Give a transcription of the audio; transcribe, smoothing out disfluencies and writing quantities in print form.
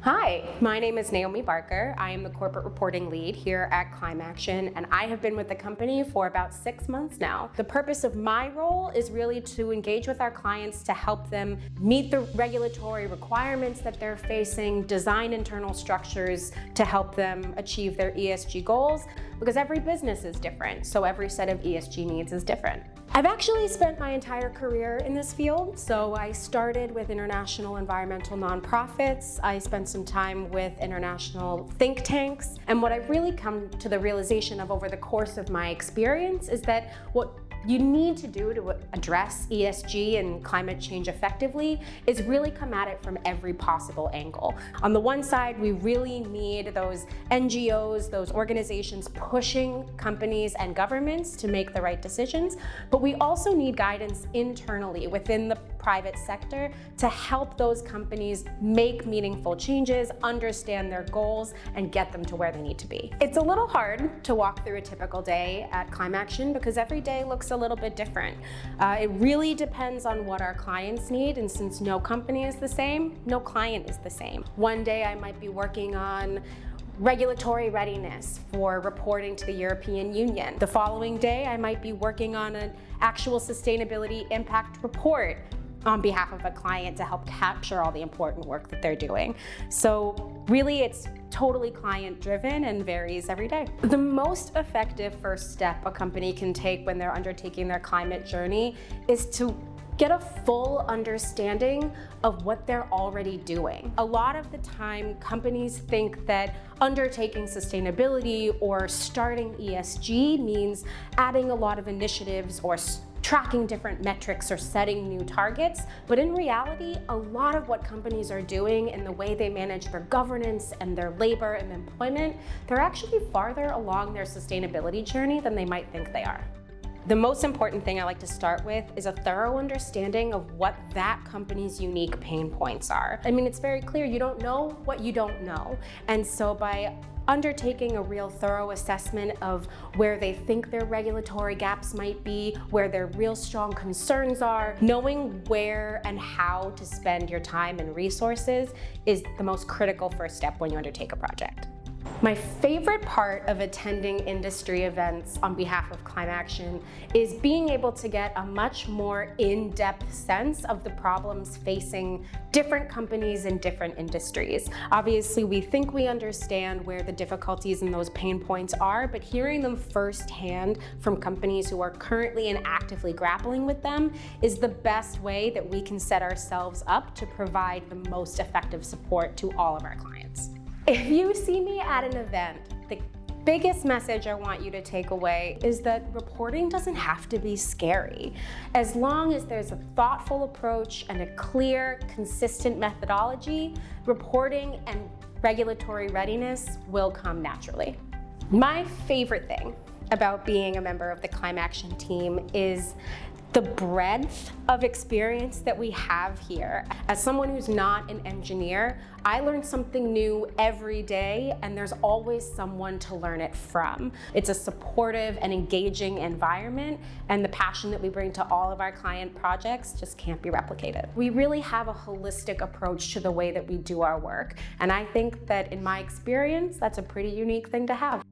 Hi, my name is Naomi Barker. I am the corporate reporting lead here at ClimeAction, and I have been with the company for about 6 months now. The purpose of my role is really to engage with our clients to help them meet the regulatory requirements that they're facing, design internal structures to help them achieve their ESG goals, because every business is different, so every set of ESG needs is different. I've actually spent my entire career in this field. So I started with international environmental nonprofits. I spent some time with international think tanks. And what I've really come to the realization of over the course of my experience is that what you need to do to address ESG and climate change effectively is really come at it from every possible angle. On the one side, we really need those NGOs, those organizations pushing companies and governments to make the right decisions, but we also need guidance internally within the private sector to help those companies make meaningful changes, understand their goals, and get them to where they need to be. It's a little hard to walk through a typical day at ClimeAction because every day looks a little bit different. It really depends on what our clients need, and since no company is the same, no client is the same. One day I might be working on regulatory readiness for reporting to the European Union. The following day, I might be working on an actual sustainability impact report on behalf of a client to help capture all the important work that they're doing. So really, it's totally client driven and varies every day. The most effective first step a company can take when they're undertaking their climate journey is to get a full understanding of what they're already doing. A lot of the time, companies think that undertaking sustainability or starting ESG means adding a lot of initiatives or tracking different metrics or setting new targets. But in reality, a lot of what companies are doing in the way they manage their governance and their labor and employment, they're actually farther along their sustainability journey than they might think they are. The most important thing I like to start with is a thorough understanding of what that company's unique pain points are. I mean, it's very clear, you don't know what you don't know. And so by undertaking a real thorough assessment of where they think their regulatory gaps might be, where their real strong concerns are, knowing where and how to spend your time and resources is the most critical first step when you undertake a project. My favorite part of attending industry events on behalf of ClimeAction is being able to get a much more in-depth sense of the problems facing different companies in different industries. Obviously, we think we understand where the difficulties and those pain points are, but hearing them firsthand from companies who are currently and actively grappling with them is the best way that we can set ourselves up to provide the most effective support to all of our clients. If you see me at an event, the biggest message I want you to take away is that reporting doesn't have to be scary. As long as there's a thoughtful approach and a clear, consistent methodology, reporting and regulatory readiness will come naturally. My favorite thing about being a member of the ClimeAction team is the breadth of experience that we have here. As someone who's not an engineer, I learn something new every day, and there's always someone to learn it from. It's a supportive and engaging environment, and the passion that we bring to all of our client projects just can't be replicated. We really have a holistic approach to the way that we do our work, and I think that in my experience, that's a pretty unique thing to have.